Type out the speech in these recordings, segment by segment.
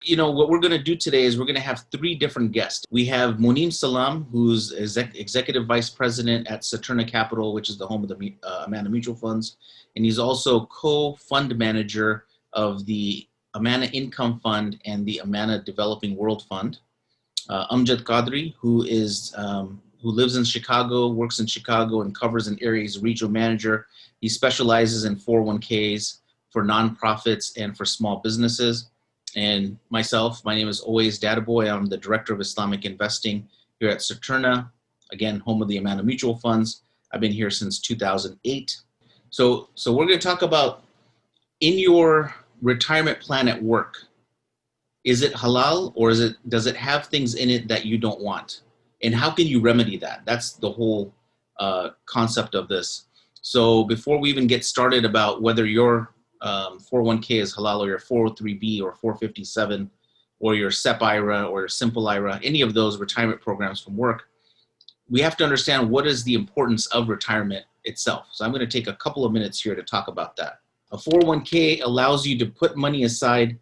What we're going to do today is we're going to have three different guests. We have Monem Salam, who's Executive Vice President at Saturna Capital, which is the home of the Amana Mutual Funds. And he's also co-fund manager of the Amana Income Fund and the Amana Developing World Fund. Amjad Quadri, who lives in Chicago, works in Chicago, and covers an area. He's a regional manager. He specializes in 401ks for nonprofits and for small businesses. And myself, my name is Owaiz Dadabhoy. I'm the Director of Islamic Investing here at Saturna, again, home of the Amana Mutual Funds. I've been here since 2008. So we're going to talk about, in your retirement plan at work, is it halal, or does it have things in it that you don't want? And how can you remedy that? That's the whole concept of this. So before we even get started about whether your 401k is halal, or your 403b or 457, or your SEP IRA or your Simple IRA, any of those retirement programs from work, we have to understand what is the importance of retirement itself. So I'm going to take a couple of minutes here to talk about that. A 401k allows you to put money aside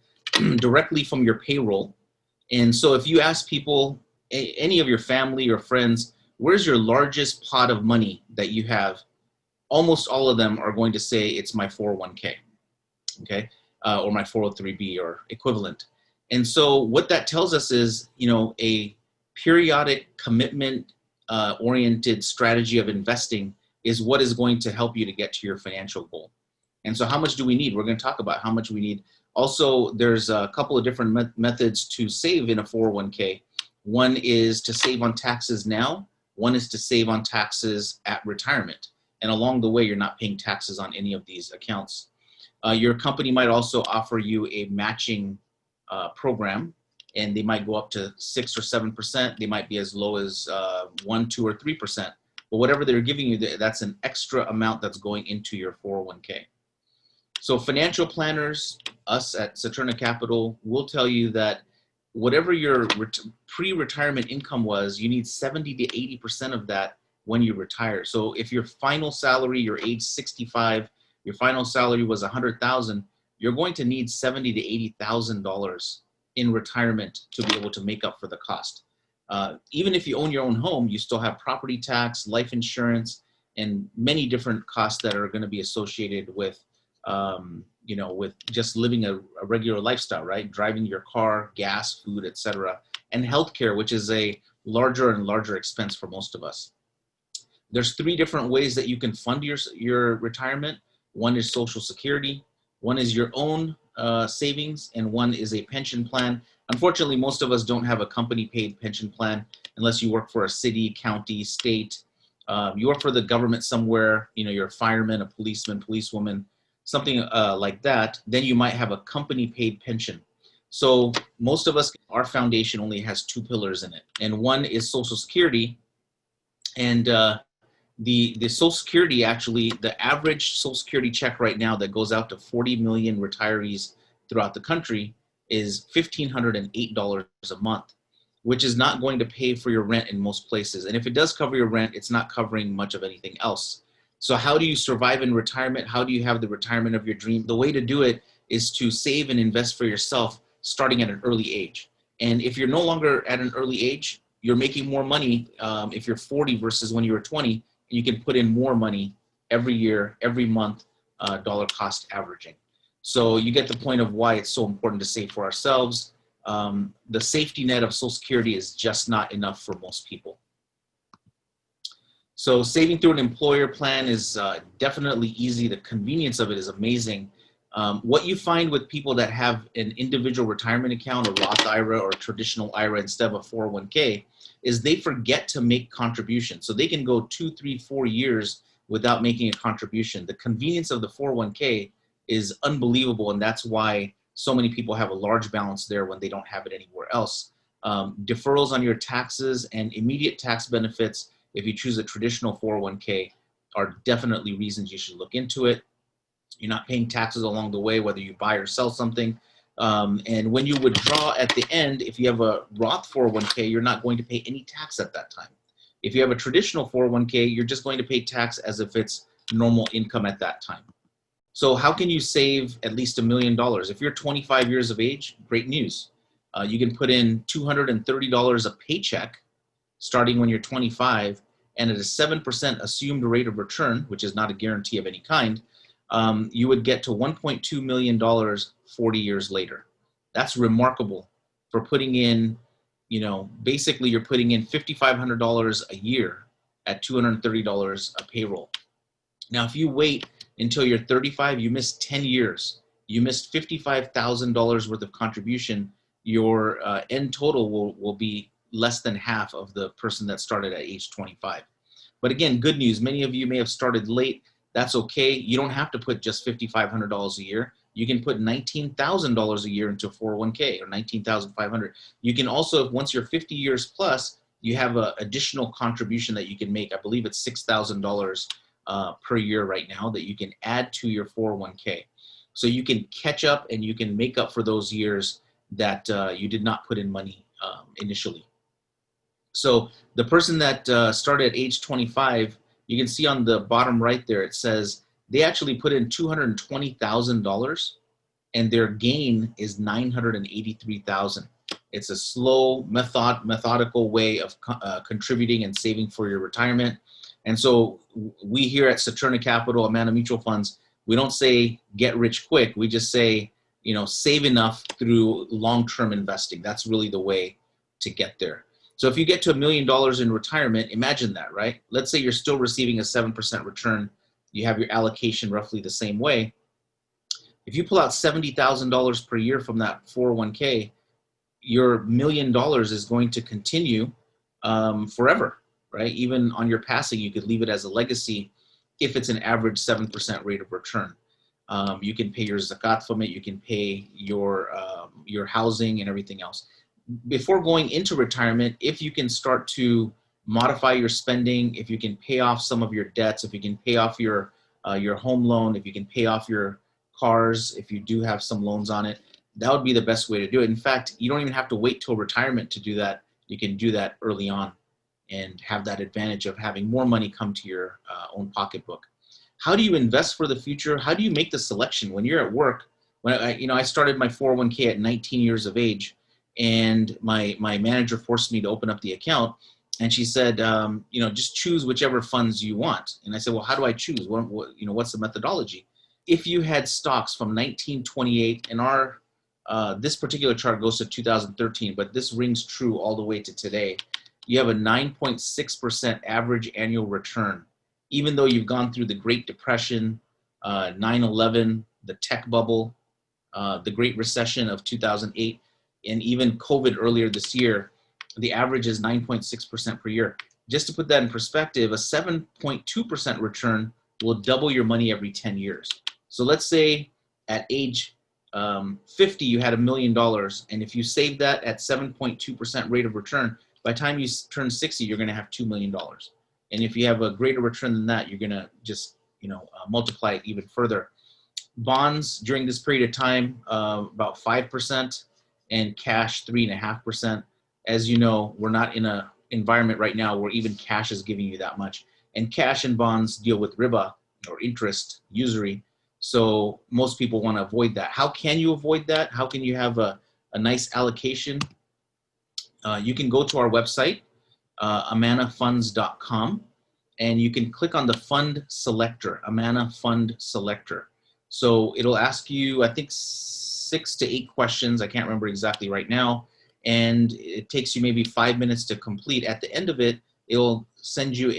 directly from your payroll. And so if you ask people, any of your family or friends, where's your largest pot of money that you have, almost all of them are going to say it's my 401k, okay, or my 403b or equivalent. And so what that tells us is, a periodic commitment oriented strategy of investing is what is going to help you to get to your financial goal. And so how much do we need? We're going to talk about how much we need. Also, there's a couple of different methods to save in a 401k. One is to save on taxes now. One is to save on taxes at retirement. And along the way, you're not paying taxes on any of these accounts. Your company might also offer you a matching program, and they might go up to 6 or 7%. They might be as low as 1, 2, or 3%. But whatever they're giving you, that's an extra amount that's going into your 401k. So financial planners, us at Saturna Capital, will tell you that whatever your pre-retirement income was, you need 70 to 80% of that when you retire. So if your final salary, you're age 65, your final salary was $100,000, you're going to need $70,000 to $80,000 in retirement to be able to make up for the cost. Even if you own your own home, you still have property tax, life insurance, and many different costs that are going to be associated with, with just living a regular lifestyle, right? Driving your car, gas, food, etc., and healthcare, which is a larger and larger expense for most of us. There's three different ways that you can fund your retirement. One is Social Security, one is your own savings, and one is a pension plan. Unfortunately, most of us don't have a company-paid pension plan unless you work for a city, county, state. You work for the government somewhere, you're a fireman, a policeman, policewoman, something like that. Then you might have a company-paid pension. So most of us, our foundation only has two pillars in it. And one is Social Security. And the Social Security, actually, the average Social Security check right now that goes out to 40 million retirees throughout the country is $1,508 a month, which is not going to pay for your rent in most places. And if it does cover your rent, it's not covering much of anything else. So how do you survive in retirement? How do you have the retirement of your dream? The way to do it is to save and invest for yourself starting at an early age. And if you're no longer at an early age, you're making more money if you're 40 versus when you were 20, you can put in more money every year, every month, dollar cost averaging. So you get the point of why it's so important to save for ourselves. The safety net of Social Security is just not enough for most people. So saving through an employer plan is definitely easy. The convenience of it is amazing. What you find with people that have an individual retirement account, a Roth IRA or a traditional IRA instead of a 401k, is they forget to make contributions. So they can go 2, 3, 4 years without making a contribution. The convenience of the 401k is unbelievable, and that's why so many people have a large balance there when they don't have it anywhere else. Deferrals on your taxes and immediate tax benefits, if you choose a traditional 401k, are definitely reasons you should look into it. You're not paying taxes along the way, whether you buy or sell something. And when you withdraw at the end, if you have a Roth 401k, you're not going to pay any tax at that time. If you have a traditional 401k, you're just going to pay tax as if it's normal income at that time. So how can you save at least $1 million? If you're 25 years of age, great news. You can put in $230 a paycheck starting when you're 25, and at a 7% assumed rate of return, which is not a guarantee of any kind, you would get to $1.2 million 40 years later. That's remarkable for putting in, basically you're putting in $5,500 a year at $230 a payroll. Now, if you wait until you're 35, you missed 10 years. You missed $55,000 worth of contribution. Your end total will be less than half of the person that started at age 25. But again, good news. Many of you may have started late. That's okay. You don't have to put just $5,500 a year. You can put $19,000 a year into a 401k, or $19,500. You can also, once you're 50 years plus, you have an additional contribution that you can make. I believe it's $6,000 per year right now that you can add to your 401k. So you can catch up and you can make up for those years that you did not put in money initially. So the person that started at age 25, you can see on the bottom right there, it says they actually put in $220,000 and their gain is $983,000. It's a slow, methodical way of contributing and saving for your retirement. And so we here at Saturna Capital, Amana Mutual Funds, we don't say get rich quick. We just say, save enough through long-term investing. That's really the way to get there. So if you get to $1 million in retirement, imagine that, right? Let's say you're still receiving a 7% return. You have your allocation roughly the same way. If you pull out $70,000 per year from that 401k, your $1 million is going to continue forever, right? Even on your passing, you could leave it as a legacy if it's an average 7% rate of return. You can pay your zakat from it. You can pay your housing and everything else. Before going into retirement, if you can start to modify your spending, if you can pay off some of your debts, if you can pay off your home loan, if you can pay off your cars, if you do have some loans on it, that would be the best way to do it. In fact, you don't even have to wait till retirement to do that. You can do that early on and have that advantage of having more money come to your own pocketbook. How do you invest for the future? How do you make the selection when you're at work? When I started my 401k at 19 years of age, and my manager forced me to open up the account, and she said, just choose whichever funds you want. And I said, well, how do I choose? What's the methodology? If you had stocks from 1928, and this particular chart goes to 2013, but this rings true all the way to today, you have a 9.6% average annual return, even though you've gone through the Great Depression, 9/11, the tech bubble, the Great Recession of 2008, and even COVID earlier this year. The average is 9.6% per year. Just to put that in perspective, a 7.2% return will double your money every 10 years. So let's say at age 50, you had $1 million, and if you save that at 7.2% rate of return, by the time you turn 60, you're going to have $2 million. And if you have a greater return than that, you're going to just multiply it even further. Bonds during this period of time, about 5%, and cash 3.5%. As you know, we're not in an environment right now where even cash is giving you that much. And cash and bonds deal with riba, or interest, usury. So most people want to avoid that. How can you avoid that? How can you have a nice allocation? You can go to our website, amanafunds.com, and you can click on the fund selector, Amana Fund Selector. So it'll ask you, I think, 6 to 8 questions. I can't remember exactly right now. And it takes you maybe 5 minutes to complete. At the end of it, it'll send you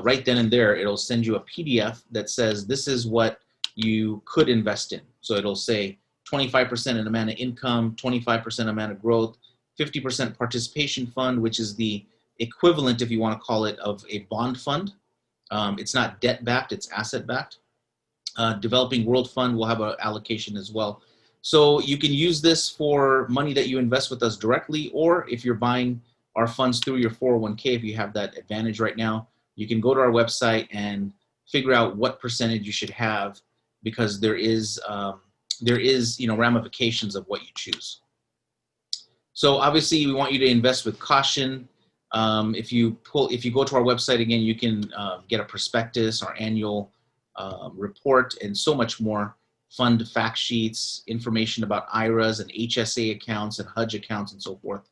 right then and there, it'll send you a PDF that says this is what you could invest in. So it'll say 25% in Amana Income, 25% Amana Growth, 50% Participation Fund, which is the equivalent, if you want to call it, of a bond fund. It's not debt-backed, it's asset-backed. Developing World Fund will have an allocation as well. So you can use this for money that you invest with us directly, or if you're buying our funds through your 401k, if you have that advantage right now, you can go to our website and figure out what percentage you should have, because there is ramifications of what you choose. So obviously we want you to invest with caution. If you go to our website again, you can get a prospectus, our annual report, and so much more fund fact sheets, information about IRAs and HSA accounts and HUD accounts and so forth.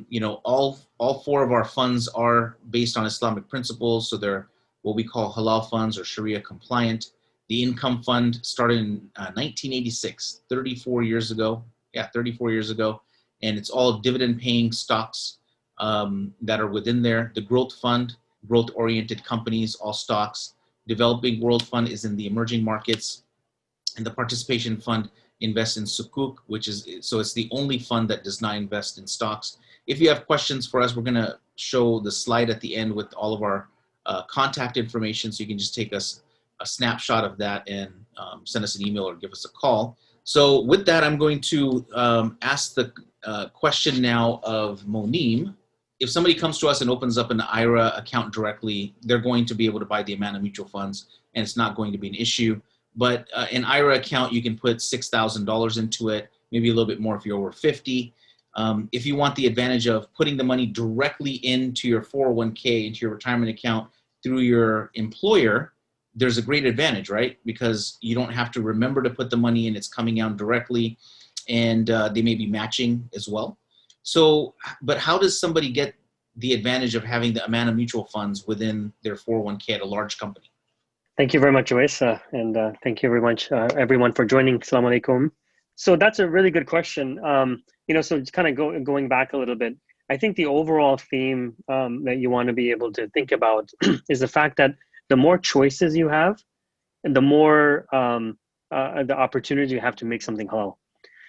You know, all four of our funds are based on Islamic principles, so they're what we call halal funds or Sharia compliant. The income fund started in 1986, 34 years ago. Yeah, 34 years ago. And it's all dividend paying stocks that are within there. The growth fund, growth oriented companies, all stocks. Developing world fund is in the emerging markets. And the participation fund invests in sukuk, which is, so it's the only fund that does not invest in stocks. If you have questions for us, we're going to show the slide at the end with all of our contact information, so you can just take us a snapshot of that and send us an email or give us a call. So with that, I'm going to ask the question now of Monem. If somebody comes to us and opens up an IRA account directly, they're going to be able to buy the amount of mutual funds, and it's not going to be an issue. But an IRA account, you can put $6,000 into it, maybe a little bit more if you're over 50. If you want the advantage of putting the money directly into your 401k, into your retirement account through your employer, there's a great advantage, right? Because you don't have to remember to put the money in, it's coming out directly, and they may be matching as well. So, but how does somebody get the advantage of having the amount of mutual funds within their 401k at a large company? Thank you very much, Owaiz, and thank you very much, everyone, for joining. Assalamu alaikum. So that's a really good question. You know, so it's kind of going back a little bit. I think the overall theme that you want to be able to think about is the fact that the more choices you have, and the more the opportunity you have to make something halal.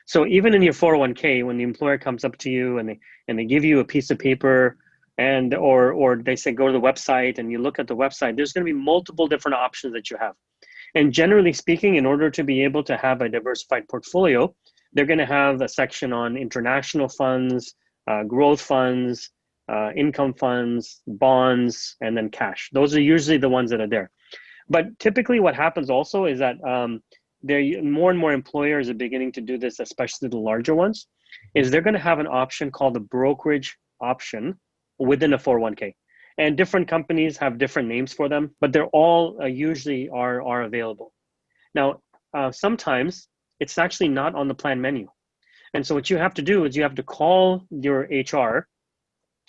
So even in your 401k, when the employer comes up to you and they give you a piece of paper, and or they say go to the website, and you look at the website, there's going to be multiple different options that you have. And generally speaking, in order to be able to have a diversified portfolio, they're going to have a section on international funds, growth funds, income funds, bonds, and then cash. Those are usually the ones that are there. But typically what happens also is that more and more employers are beginning to do this, especially the larger ones, is they're going to have an option called the brokerage option within a 401k. And different companies have different names for them, but they're all usually are available. Now, sometimes it's actually not on the plan menu. And so what you have to do is you have to call your HR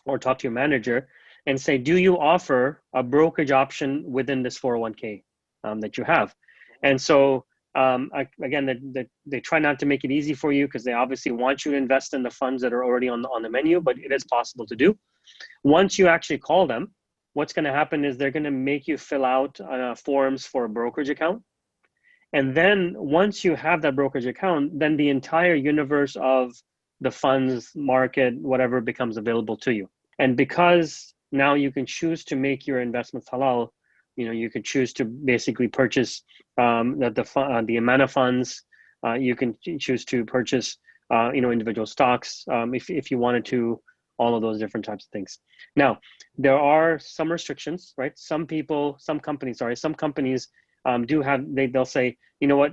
or talk to your manager and say, do you offer a brokerage option within this 401k that you have? And so again, they try not to make it easy for you because they obviously want you to invest in the funds that are already on the menu, but it is possible to do. Once you actually call them, what's going to happen is they're going to make you fill out forms for a brokerage account. And then once you have that brokerage account, then the entire universe of the funds, market, whatever becomes available to you. And because now you can choose to make your investments halal, you know, you could choose to basically purchase the amount of funds. You can choose to purchase, you know, individual stocks if you wanted to, all of those different types of things. Now, there are some restrictions, right? Some companies do have, they'll say, you know what,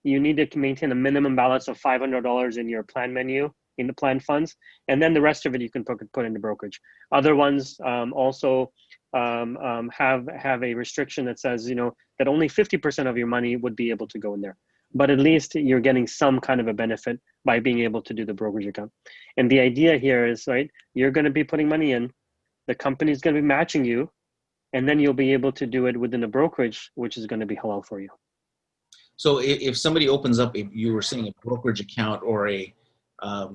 you need to maintain a minimum balance of $500 in your plan menu, in the plan funds, and then the rest of it you can put into brokerage. Other ones also have a restriction that says, you know, that only 50% of your money would be able to go in there. But at least you're getting some kind of a benefit by being able to do the brokerage account. And the idea here is, right, you're going to be putting money in, the company is going to be matching you, and then you'll be able to do it within a brokerage, which is going to be halal for you. So if somebody opens up, if you were saying a brokerage account or a,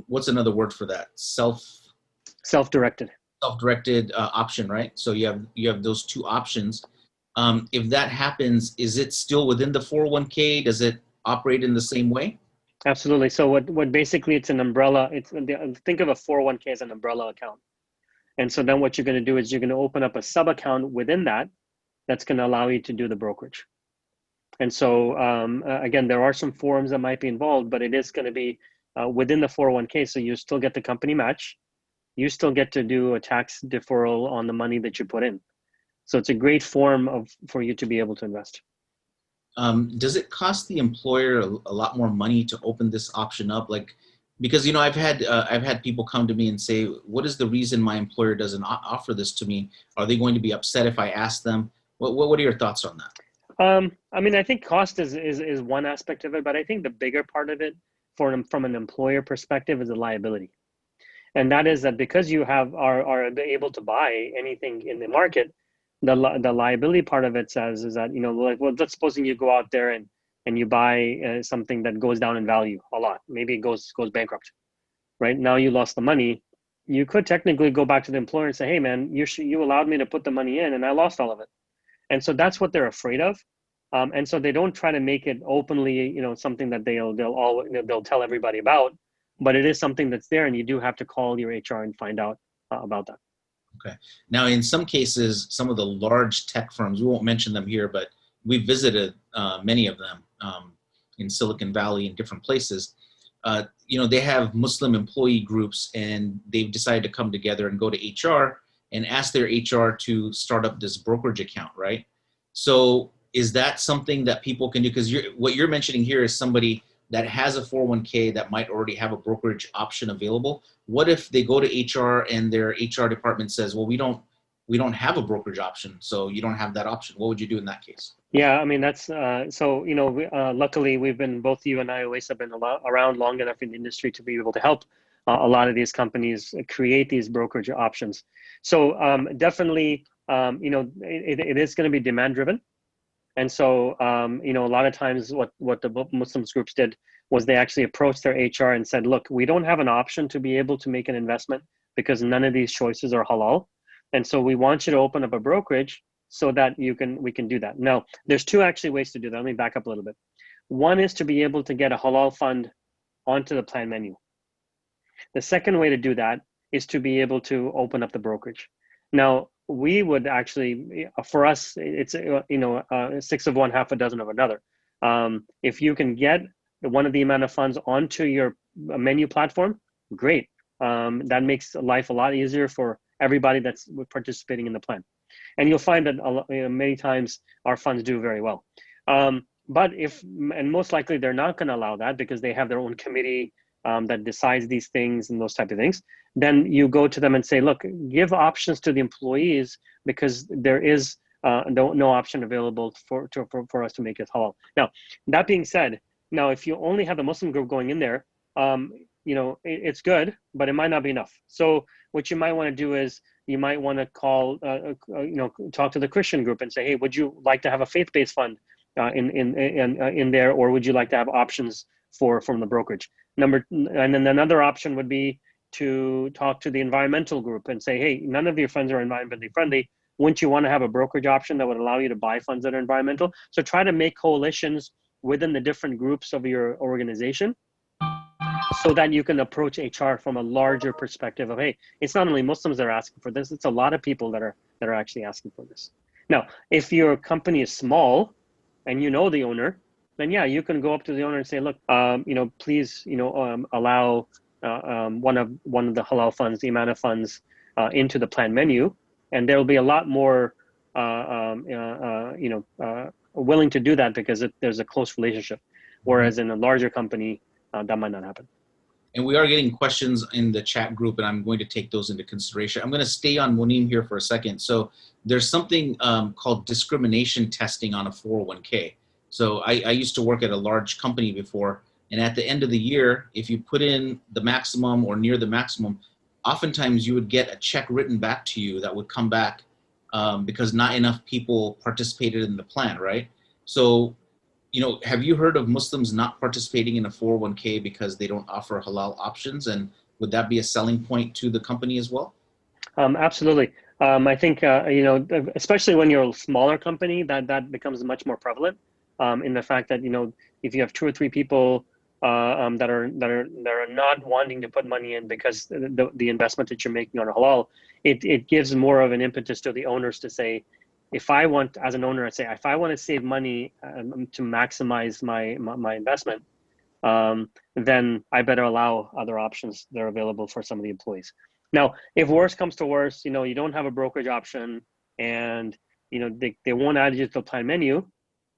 what's another word for that? Self-directed option, right? So you have those two options. If that happens, is it still within the 401k? Does it operate in the same way? Absolutely. So what basically it's an umbrella. Think of a 401k as an umbrella account. And so then what you're going to do is you're going to open up a sub account within that that's going to allow you to do the brokerage. And so again, there are some forms that might be involved, but it is going to be within the 401k. So you still get the company match. You still get to do a tax deferral on the money that you put in. So it's a great form for you to be able to invest. Does it cost the employer a lot more money to open this option up? Like, because, you know, I've had people come to me and say, what is the reason my employer doesn't offer this to me? Are they going to be upset if I ask them? What are your thoughts on that? I mean, I think cost is one aspect of it, but I think the bigger part of it from an employer perspective is the liability. And that is that because you are able to buy anything in the market, the liability part of it says is that, like, well, let's supposing you go out there and you buy something that goes down in value a lot. Maybe it goes bankrupt, right? Now you lost the money. You could technically go back to the employer and say, hey man, you allowed me to put the money in and I lost all of it. And so that's what they're afraid of. And so they don't try to make it openly, something that they'll tell everybody about, but it is something that's there, and you do have to call your HR and find out about that. Okay. Now, in some cases, some of the large tech firms, we won't mention them here, but we visited many of them in Silicon Valley and different places. They have Muslim employee groups, and they've decided to come together and go to HR and ask their HR to start up this brokerage account, right? So is that something that people can do? Because what you're mentioning here is somebody that has a 401k that might already have a brokerage option available. What if they go to HR and their HR department says, well, we don't have a brokerage option, so you don't have that option? What would you do in that case? Yeah, I mean, that's luckily we've been, both you and I always have been around long enough in the industry to be able to help a lot of these companies create these brokerage options. So definitely, it is going to be demand driven. And so, a lot of times what the Muslims groups did was they actually approached their HR and said, look, we don't have an option to be able to make an investment because none of these choices are halal. And so we want you to open up a brokerage so that we can do that. Now, there's two actually ways to do that. Let me back up a little bit. One is to be able to get a halal fund onto the plan menu. The second way to do that is to be able to open up the brokerage. Now, we would actually, for us, it's, six of one, half a dozen of another. If you can get one of the amount of funds onto your menu platform, great. That makes life a lot easier for everybody that's participating in the plan. And you'll find that many times our funds do very well. But and most likely they're not going to allow that because they have their own committee that decides these things and those type of things. Then you go to them and say, look, give options to the employees because there is no option available for us to make it halal. Now, that being said, now if you only have the Muslim group going in there, it's good, but it might not be enough. So what you might want to do is you might want to call, talk to the Christian group and say, hey, would you like to have a faith-based fund in there, or would you like to have options from the brokerage? And then another option would be to talk to the environmental group and say, hey, none of your funds are environmentally friendly. Wouldn't you want to have a brokerage option that would allow you to buy funds that are environmental? So try to make coalitions within the different groups of your organization so that you can approach HR from a larger perspective of, hey, it's not only Muslims that are asking for this, it's a lot of people that are actually asking for this. Now, if your company is small and you know the owner, then yeah, you can go up to the owner and say, look, please, allow one of the halal funds, the amount of funds into the plan menu, and there will be a lot more, willing to do that because there's a close relationship. Whereas in a larger company, that might not happen. And we are getting questions in the chat group, and I'm going to take those into consideration. I'm going to stay on Monem here for a second. So there's something called discrimination testing on a 401k. So I used to work at a large company before, and at the end of the year, if you put in the maximum or near the maximum, oftentimes you would get a check written back to you that would come back because not enough people participated in the plan, right? So, have you heard of Muslims not participating in a 401k because they don't offer halal options? And would that be a selling point to the company as well? Absolutely. I think, especially when you're a smaller company, that becomes much more prevalent in the fact that, if you have 2 or 3 people that are not wanting to put money in because the investment that you're making on halal, it gives more of an impetus to the owners to say, if I want, as an owner, if I want to save money to maximize my investment, then I better allow other options that are available for some of the employees. Now, if worse comes to worse, you don't have a brokerage option and, they won't add you to the plan menu,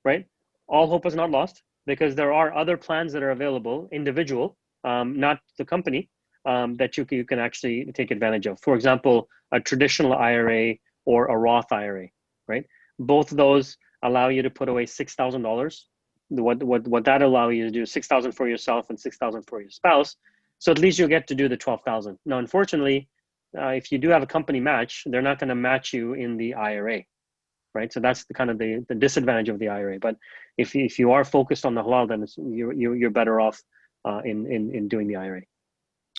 right? All hope is not lost because there are other plans that are available, individual, not the company, that you can actually take advantage of. For example, a traditional IRA or a Roth IRA, right? Both of those allow you to put away $6,000. What that allow you to do, 6,000 for yourself and 6,000 for your spouse. So at least you'll get to do the 12,000. Now, unfortunately, if you do have a company match, they're not going to match you in the IRA, right? So that's the kind of the disadvantage of the IRA. But if you are focused on the halal, then you're better off in doing the IRA.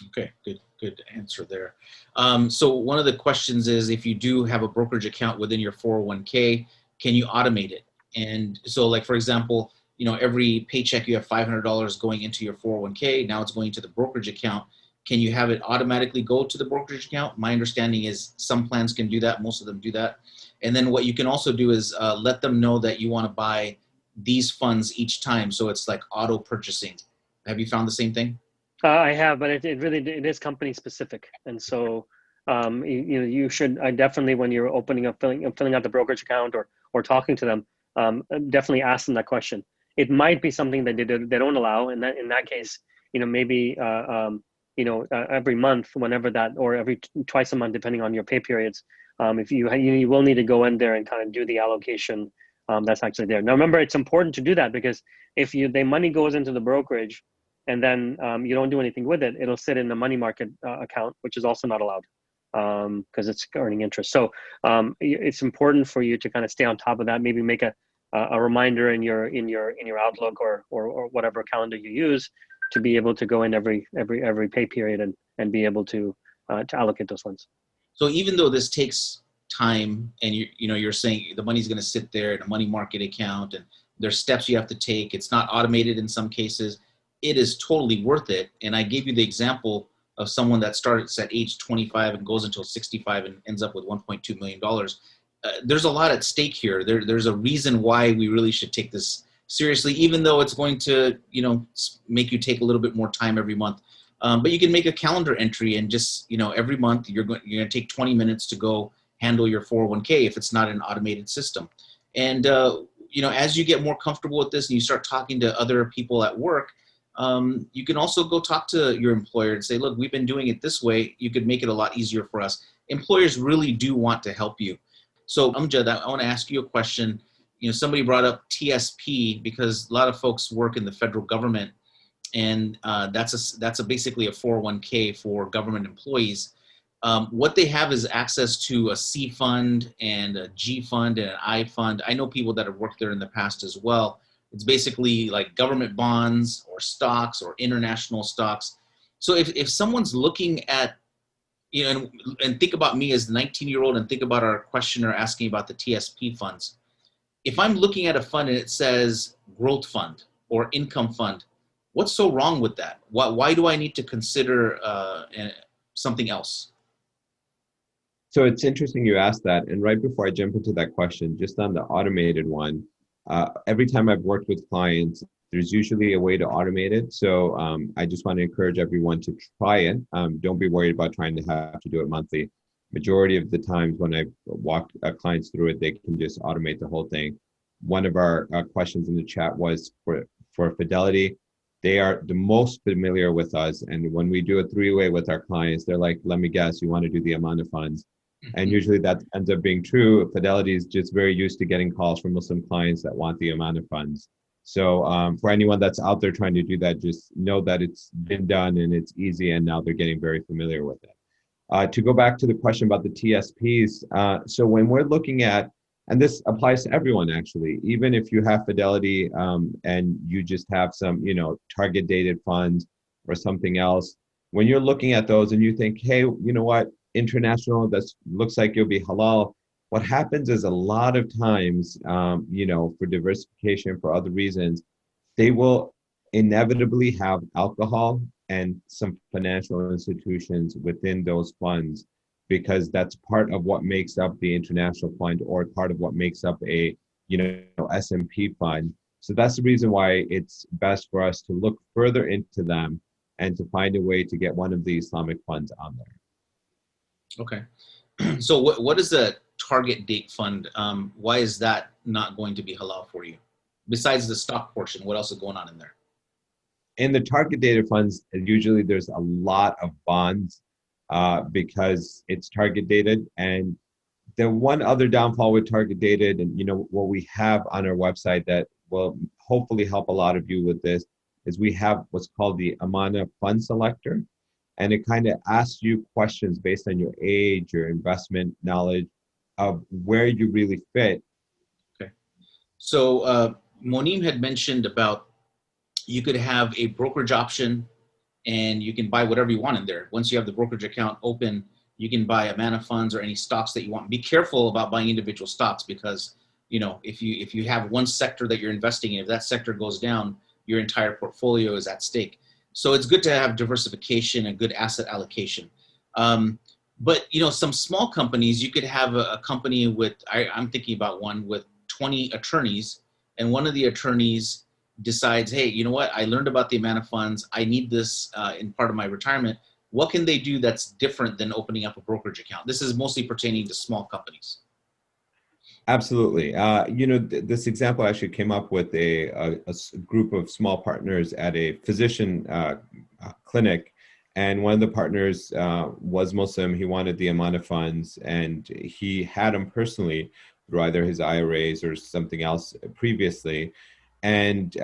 Okay, good answer there. So one of the questions is, if you do have a brokerage account within your 401k, can you automate it? And so, like, for example, every paycheck you have $500 going into your 401k. Now it's going to the brokerage account. Can you have it automatically go to the brokerage account? My understanding is some plans can do that. Most of them do that. And then what you can also do is let them know that you want to buy these funds each time. So it's like auto purchasing. Have you found the same thing? I have, but it is company specific, and so you should definitely, when you're filling out the brokerage account or talking to them, definitely ask them that question. It might be something that they don't allow, and that in that case, maybe every month, whenever that, or every twice a month, depending on your pay periods, if you will need to go in there and kind of do the allocation that's actually there. Now, remember, it's important to do that, because if the money goes into the brokerage and then you don't do anything with it, it'll sit in the money market account, which is also not allowed because it's earning interest. So it's important for you to kind of stay on top of that. Maybe make a reminder in your Outlook or whatever calendar you use to be able to go in every pay period and be able to allocate those funds. So even though this takes time, and you're saying the money's going to sit there in a money market account, and there's steps you have to take, it's not automated in some cases, it is totally worth it. And I gave you the example of someone that starts at age 25 and goes until 65 and ends up with $1.2 million. There's a lot at stake here. There's a reason why we really should take this seriously, even though it's going to, make you take a little bit more time every month. But you can make a calendar entry and just, every month you're going to take 20 minutes to go handle your 401k if it's not an automated system. And, as you get more comfortable with this and you start talking to other people at work, you can also go talk to your employer and say, look, we've been doing it this way. You could make it a lot easier for us. Employers really do want to help you. So Amjad, I want to ask you a question. Somebody brought up TSP because a lot of folks work in the federal government, and that's basically a 401k for government employees. What they have is access to a C fund and a G fund and an I fund. I know people that have worked there in the past as well. It's basically like government bonds or stocks or international stocks. So if someone's looking at, and think about me as the 19-year-old and think about our questioner asking about the TSP funds. If I'm looking at a fund and it says growth fund or income fund, what's so wrong with that? Why do I need to consider something else? So it's interesting you asked that. And right before I jump into that question, just on the automated one, every time I've worked with clients, there's usually a way to automate it. So I just want to encourage everyone to try it. Don't be worried about trying to have to do it monthly. Majority of the times when I've walked clients through it, they can just automate the whole thing. One of our questions in the chat was for Fidelity. They are the most familiar with us. And when we do a three-way with our clients, they're like, let me guess, you want to do the amount of funds. And usually that ends up being true. Fidelity is just very used to getting calls from Muslim clients that want the amount of funds. So for anyone that's out there trying to do that, just know that it's been done and it's easy, and now they're getting very familiar with it. To go back to the question about the TSPs, so when we're looking at, and this applies to everyone actually, even if you have Fidelity and you just have some, target dated funds or something else, when you're looking at those and you think, hey, you know what, international, that looks like it'll be halal. What happens is a lot of times, for diversification, for other reasons, they will inevitably have alcohol and some financial institutions within those funds, because that's part of what makes up the international fund or part of what makes up a, S&P fund. So that's the reason why it's best for us to look further into them and to find a way to get one of the Islamic funds on there. Okay. So what is a target date fund? Why is that not going to be halal for you? Besides the stock portion, what else is going on in there? In the target dated funds, usually there's a lot of bonds because it's target dated, and the one other downfall with target dated, and you know what we have on our website that will hopefully help a lot of you with this, is we have what's called the Amana Fund Selector, and it kind of asks you questions based on your age, your investment knowledge, of where you really fit. Okay. So Monem had mentioned about you could have a brokerage option and you can buy whatever you want in there. Once you have the brokerage account open, you can buy Amana funds or any stocks that you want. Be careful about buying individual stocks because, you know, if you have one sector that you're investing in, if that sector goes down, your entire portfolio is at stake. So it's good to have diversification and good asset allocation. But, you know, some small companies, you could have a company with, I'm thinking about one with 20 attorneys, and one of the attorneys decides, hey, you know what, I learned about the Amana funds. I need this in part of my retirement. What can they do that's different than opening up a brokerage account? This is mostly pertaining to small companies. Absolutely. You know, this example actually came up with a group of small partners at a physician clinic. And one of the partners was Muslim. He wanted the Amana funds, and he had them personally through either his IRAs or something else previously. And,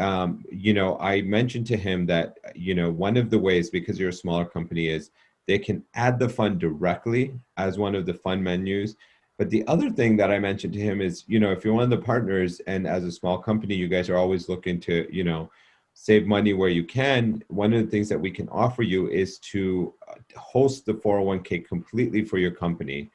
you know, I mentioned to him that, you know, one of the ways, because you're a smaller company, is they can add the fund directly as one of the fund menus. But the other thing that I mentioned to him is, you know, if you're one of the partners and as a small company, you guys are always looking to, you know, save money where you can. One of the things that we can offer you is to host the 401k completely for your company.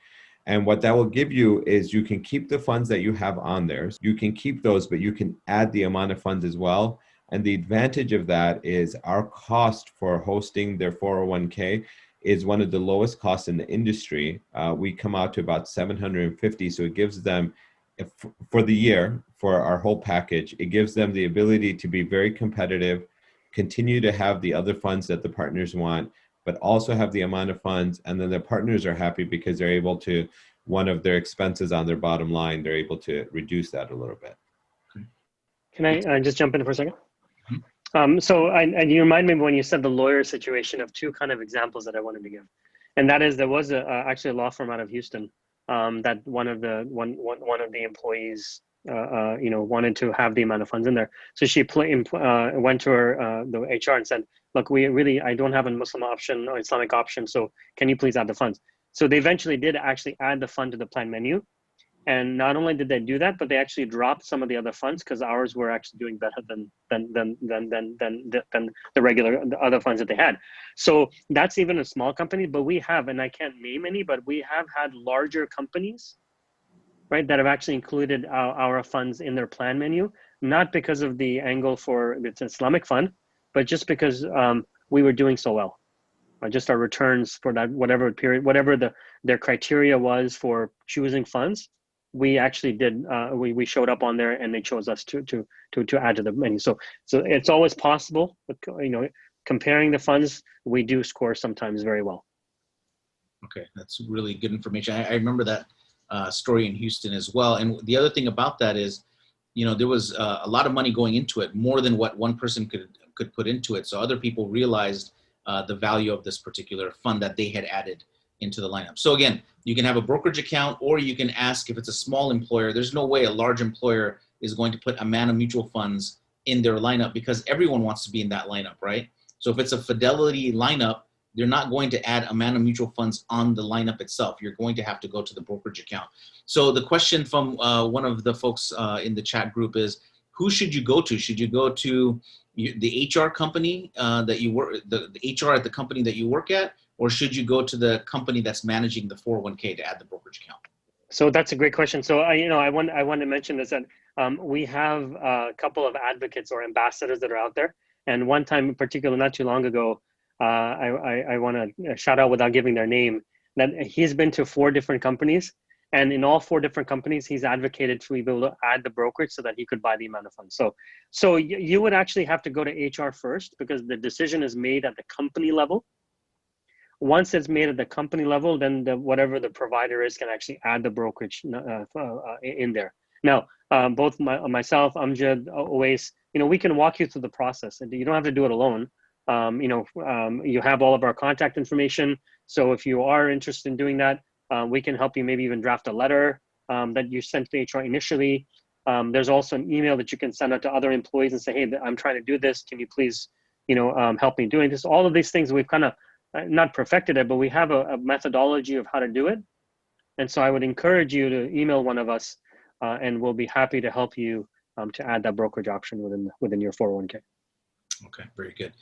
And what that will give you is you can keep the funds that you have on there. You can keep those, but you can add the amount of funds as well. And the advantage of that is our cost for hosting their 401k is one of the lowest costs in the industry. We come out to about $750. So it gives them, for the year, for our whole package, it gives them the ability to be very competitive, continue to have the other funds that the partners want, but also have the amount of funds. And then the partners are happy because they're able to, one of their expenses on their bottom line, they're able to reduce that a little bit. Can I just jump in for a second? Mm-hmm. And you remind me when you said the lawyer situation of two kind of examples that I wanted to give. And that is, there was actually a law firm out of Houston that one of the employees you know, wanted to have the amount of funds in there. So she went to her the HR and said, look, I don't have a Muslim option or Islamic option, so can you please add the funds? So they eventually did actually add the fund to the plan menu. And not only did they do that, but they actually dropped some of the other funds because ours were actually doing better than the other funds that they had. So that's even a small company, but we have, and I can't name any, but we have had larger companies, right, that have actually included our funds in their plan menu, not because of the angle for it's an Islamic fund, but just because we were doing so well. Just our returns for that whatever period, whatever their criteria was for choosing funds, we actually did. We showed up on there, and they chose us to add to the menu. So it's always possible. But, you know, comparing the funds, we do score sometimes very well. Okay, that's really good information. I remember that story in Houston as well. And the other thing about that is, you know, there was a lot of money going into it, more than what one person could put into it. So other people realized the value of this particular fund that they had added into the lineup. So again, you can have a brokerage account, or you can ask if it's a small employer. There's no way a large employer is going to put Amana mutual funds in their lineup because everyone wants to be in that lineup, right? So if it's a Fidelity lineup, they're not going to add Amana mutual funds on the lineup itself. You're going to have to go to the brokerage account. So the question from one of the folks in the chat group is, who should you go to? Should you go to the HR company that you work, the HR at the company that you work at, or should you go to the company that's managing the 401k to add the brokerage account? So that's a great question. So I want to mention this, that we have a couple of advocates or ambassadors that are out there. And one time in particular, not too long ago, I want to shout out without giving their name, that he's been to 4 different companies. And in all 4 different companies, he's advocated to be able to add the brokerage so that he could buy the amount of funds. So you would actually have to go to HR first, because the decision is made at the company level. Once it's made at the company level, then whatever the provider is can actually add the brokerage in there. Now, both myself, Amjad, Owaiz, you know, we can walk you through the process, and you don't have to do it alone. You know, you have all of our contact information. So if you are interested in doing that, We can help you maybe even draft a letter that you sent to HR initially. There's also an email that you can send out to other employees and say, hey, I'm trying to do this. Can you please, help me doing this? All of these things we've kind of not perfected it, but we have a methodology of how to do it. And so I would encourage you to email one of us and we'll be happy to help you to add that brokerage option within your 401k. Okay, very good.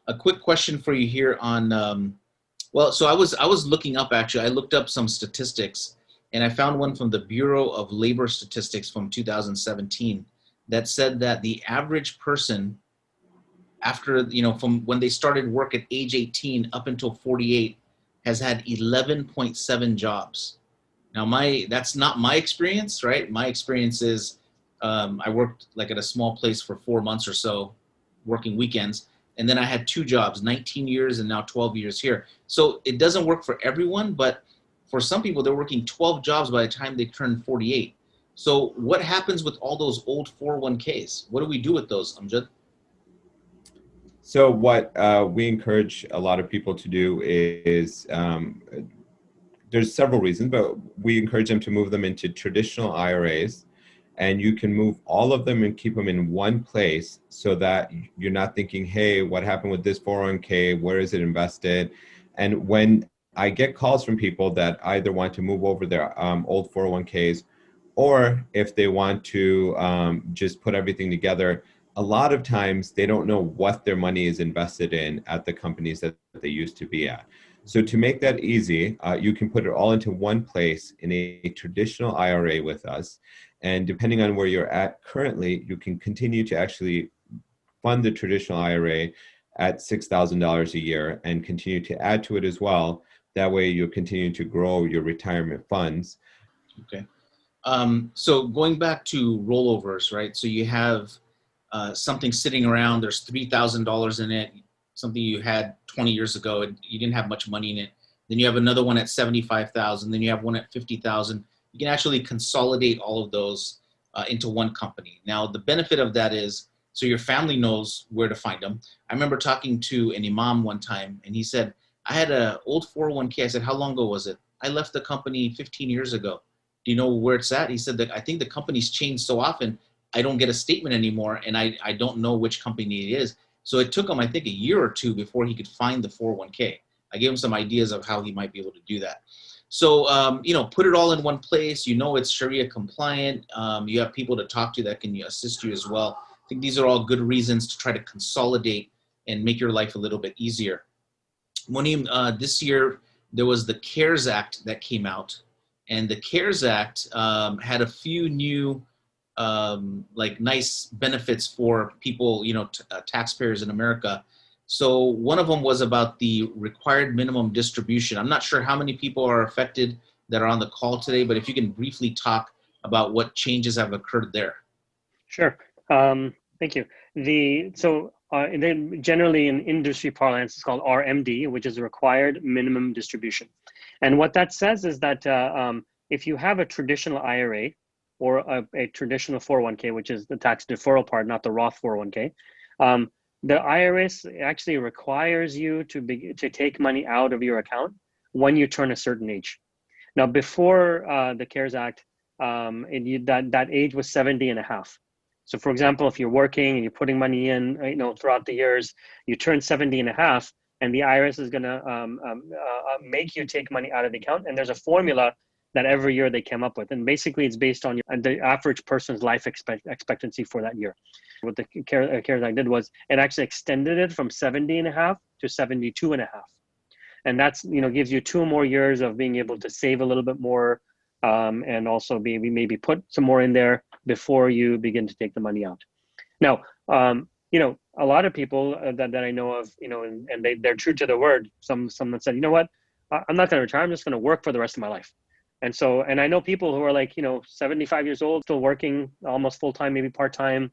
A quick question for you here on, so I was looking up, actually, I looked up some statistics and I found one from the Bureau of Labor Statistics from 2017 that said that the average person after, from when they started work at age 18 up until 48 has had 11.7 jobs. Now that's not my experience, right? My experience is I worked like at a small place for 4 months or so, working weekends. And then I had 2 jobs, 19 years and now 12 years here. So it doesn't work for everyone, but for some people, they're working 12 jobs by the time they turn 48. So what happens with all those old 401ks? What do we do with those, Amjad? So what we encourage a lot of people to do is, there's several reasons, but we encourage them to move them into traditional IRAs. And you can move all of them and keep them in one place so that you're not thinking, hey, what happened with this 401k? Where is it invested? And when I get calls from people that either want to move over their old 401ks, or if they want to just put everything together, a lot of times they don't know what their money is invested in at the companies that they used to be at. So to make that easy, you can put it all into one place in a traditional IRA with us. And depending on where you're at currently, you can continue to actually fund the traditional IRA at $6,000 a year and continue to add to it as well. That way you'll continue to grow your retirement funds. Okay. So going back to rollovers, right? So you have something sitting around, there's $3,000 in it, something you had 20 years ago and you didn't have much money in it. Then you have another one at 75,000, then you have one at 50,000. You can actually consolidate all of those into one company. Now, the benefit of that is, so your family knows where to find them. I remember talking to an imam one time and he said, I had an old 401k. I said, how long ago was it? I left the company 15 years ago. Do you know where it's at? He said that I think the company's changed so often, I don't get a statement anymore and I don't know which company it is. So it took him, I think, a year or two before he could find the 401k. I gave him some ideas of how he might be able to do that. So, put it all in one place. It's Sharia compliant. You have people to talk to that can assist you as well. I think these are all good reasons to try to consolidate and make your life a little bit easier. Monem, this year, there was the CARES Act that came out. And the CARES Act had a few new nice benefits for people, taxpayers in America. So one of them was about the required minimum distribution. I'm not sure how many people are affected that are on the call today, but if you can briefly talk about what changes have occurred there. Sure. Thank you. Then generally in industry parlance, it's called RMD, which is required minimum distribution. And what that says is that if you have a traditional IRA or a traditional 401k, which is the tax deferral part, not the Roth 401k, the IRS actually requires you to take money out of your account when you turn a certain age. Now, before the CARES Act, that age was 70 and a half. So for example, if you're working and you're putting money in, throughout the years, you turn 70 and a half, and the IRS is going to make you take money out of the account. And there's a formula that every year they came up with. And basically it's based on the average person's life expectancy for that year. What the CARES Act did was it actually extended it from 70 and a half to 72 and a half. And that's, gives you 2 more years of being able to save a little bit more and also maybe put some more in there before you begin to take the money out. Now, a lot of people that I know of, and they're true to their word. Someone said, you know what, I'm not going to retire. I'm just going to work for the rest of my life. And I know people who are 75 years old, still working almost full-time, maybe part-time,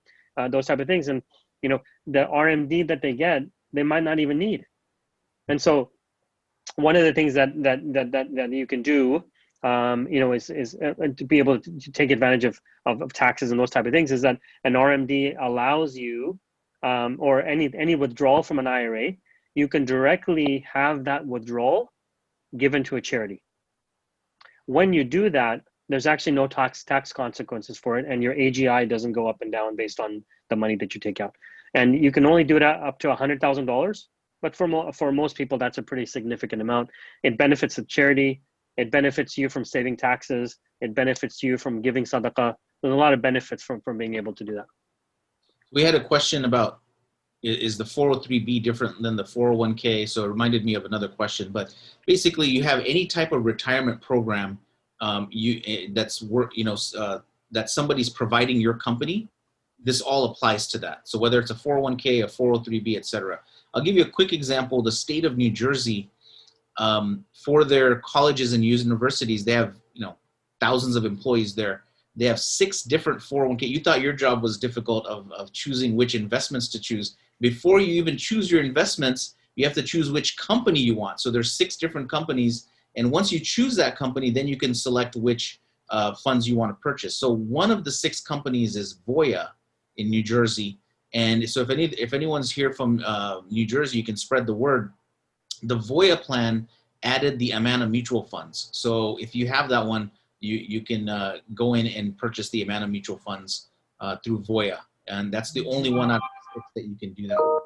those type of things. And, the RMD that they get, they might not even need. And so one of the things that you can do, is to be able to take advantage of taxes and those type of things, is that an RMD allows you, or any withdrawal from an IRA, you can directly have that withdrawal given to a charity. When you do that, there's actually no tax consequences for it, and your AGI doesn't go up and down based on the money that you take out. And you can only do that up to $100,000, but for most people, that's a pretty significant amount. It benefits the charity. It benefits you from saving taxes. It benefits you from giving sadaqah. There's a lot of benefits from being able to do that. We had a question about, is the 403B different than the 401k? So it reminded me of another question, but basically you have any type of retirement program that somebody's providing your company, this all applies to that. So whether it's a 401k, a 403B, et cetera. I'll give you a quick example. The state of New Jersey, for their colleges and universities, they have, thousands of employees there. They have 6 different 401k. You thought your job was difficult of choosing which investments to choose. Before you even choose your investments, you have to choose which company you want. So there's 6 different companies. And once you choose that company, then you can select which funds you want to purchase. So one of the 6 companies is Voya in New Jersey. And so if anyone's here from New Jersey, you can spread the word. The Voya plan added the Amana mutual funds. So if you have that one, you can go in and purchase the Amana mutual funds through Voya. And that's the only one out of 6 that you can do that with.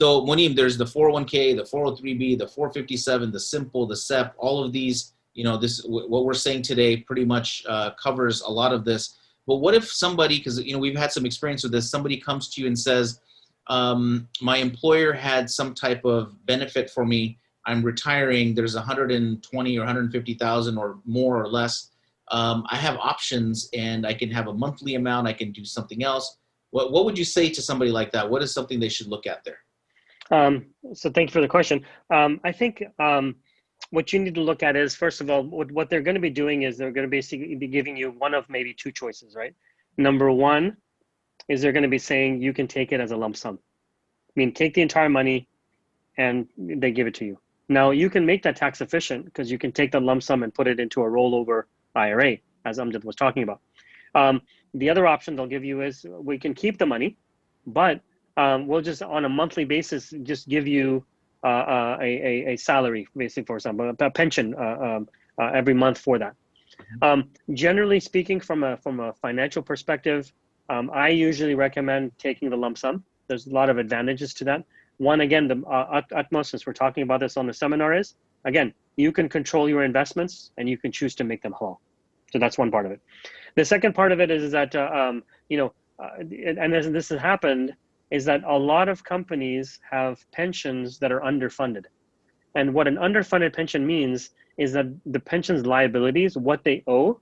So Monem, there's the 401k, the 403b, the 457, the Simple, the SEP, all of these, what we're saying today pretty much covers a lot of this. But what if somebody, because we've had some experience with this, somebody comes to you and says, my employer had some type of benefit for me. I'm retiring. There's 120 or 150,000 or more or less. I have options, and I can have a monthly amount. I can do something else. What would you say to somebody like that? What is something they should look at there? So thank you for the question. I think what you need to look at is, first of all, what they're going to be doing is they're going to basically be giving you one of maybe 2 choices, right? Number one is they're going to be saying you can take it as a lump sum. I mean, take the entire money and they give it to you. Now, you can make that tax efficient because you can take the lump sum and put it into a rollover IRA, as Amjad was talking about. The other option they'll give you is we can keep the money, but we'll just on a monthly basis just give you a salary, basically, for example, a pension every month for that. Generally speaking, from a financial perspective, I usually recommend taking the lump sum. There's a lot of advantages to that. One, again, the utmost, since we're talking about this on the seminar, is, again, you can control your investments and you can choose to make them halal. So that's one part of it. The second part of it is that, and this has happened, is that a lot of companies have pensions that are underfunded. And what an underfunded pension means is that the pension's liabilities, what they owe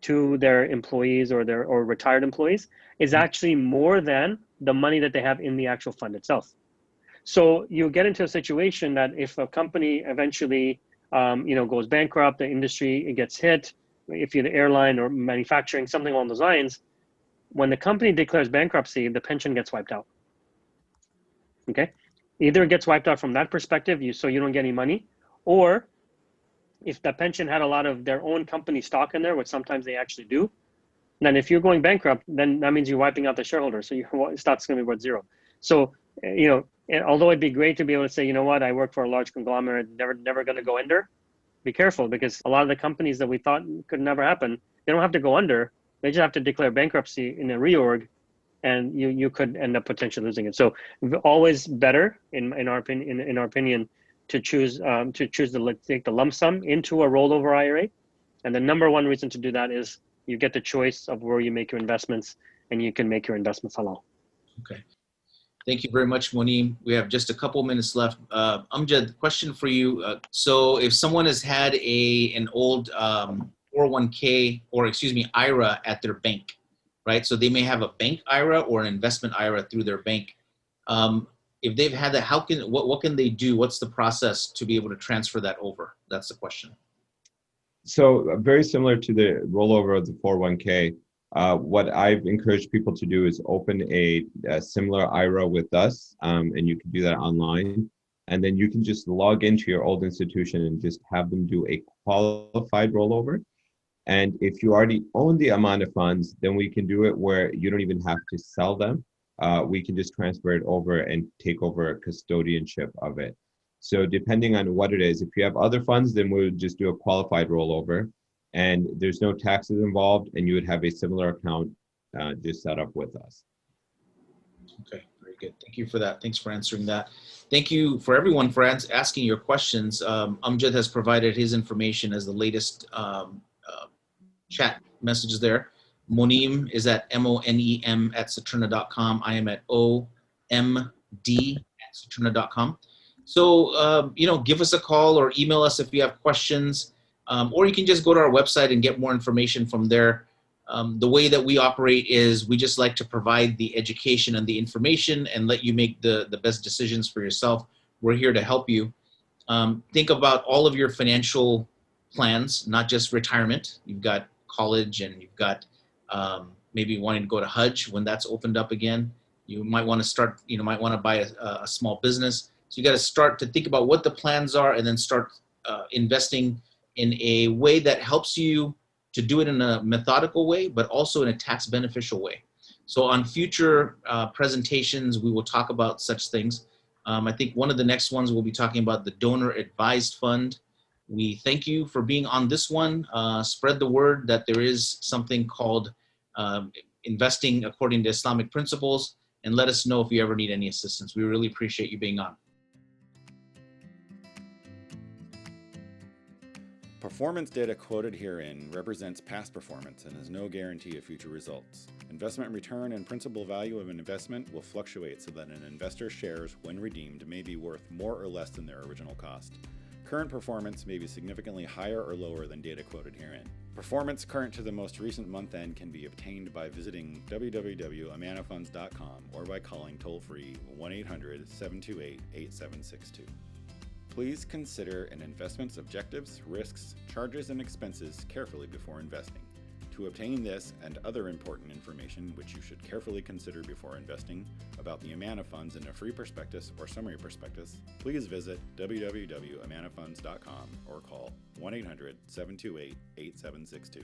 to their employees or retired employees, is actually more than the money that they have in the actual fund itself. So you get into a situation that if a company eventually goes bankrupt, the industry, it gets hit, if you're the airline or manufacturing, something along those lines, when the company declares bankruptcy, the pension gets wiped out. Okay, either it gets wiped out from that perspective, so you don't get any money, or if the pension had a lot of their own company stock in there, which sometimes they actually do, then if you're going bankrupt, then that means you're wiping out the shareholders. So your stock's going to be worth 0. So, although it'd be great to be able to say, I work for a large conglomerate, never going to go under, be careful, because a lot of the companies that we thought could never happen, they don't have to go under. They just have to declare bankruptcy in a reorg, and you could end up potentially losing it. So always better, in our opinion, to choose to take the lump sum into a rollover IRA. And the number one reason to do that is you get the choice of where you make your investments, and you can make your investments halal. Okay. Thank you very much, Monem. We have just a couple minutes left. Amjad, question for you. So if someone has had an old 401k or IRA at their bank, right? So they may have a bank IRA or an investment IRA through their bank. If they've had that, what can they do? What's the process to be able to transfer that over? That's the question. So very similar to the rollover of the 401k, what I've encouraged people to do is open a similar IRA with us, and you can do that online. And then you can just log into your old institution and just have them do a qualified rollover. And if you already own the Amana funds, then we can do it where you don't even have to sell them. We can just transfer it over and take over custodianship of it. So depending on what it is, if you have other funds, then we'll just do a qualified rollover. and there's no taxes involved, and you would have a similar account just set up with us. Okay, very good. Thank you for that. Thanks for answering that. Thank you for everyone for asking your questions. Amjad has provided his information as the latest chat messages there. Monem is at MONEM at Saturna.com. I am at OMD at Saturna.com. So, give us a call or email us if you have questions, or you can just go to our website and get more information from there. The way that we operate is we just like to provide the education and the information and let you make the best decisions for yourself. We're here to help you. Think about all of your financial plans, not just retirement. You've got college, and you've got maybe wanting to go to Hajj when that's opened up again. You might want to start, might want to buy a small business. So you got to start to think about what the plans are, and then start investing in a way that helps you to do it in a methodical way, but also in a tax beneficial way. So on future presentations, we will talk about such things. I think one of the next ones we'll be talking about the donor advised fund. We thank you for being on this one. Spread the word that there is something called investing according to Islamic principles, and let us know if you ever need any assistance. We really appreciate you being on. Performance data quoted herein represents past performance and is no guarantee of future results. Investment return and principal value of an investment will fluctuate so that an investor's shares, when redeemed, may be worth more or less than their original cost. Current performance may be significantly higher or lower than data quoted herein. Performance current to the most recent month end can be obtained by visiting www.amanafunds.com or by calling toll-free 1-800-728-8762. Please consider an investment's objectives, risks, charges, and expenses carefully before investing. To obtain this and other important information which you should carefully consider before investing about the Amana Funds in a free prospectus or summary prospectus, please visit www.amanafunds.com or call 1-800-728-8762.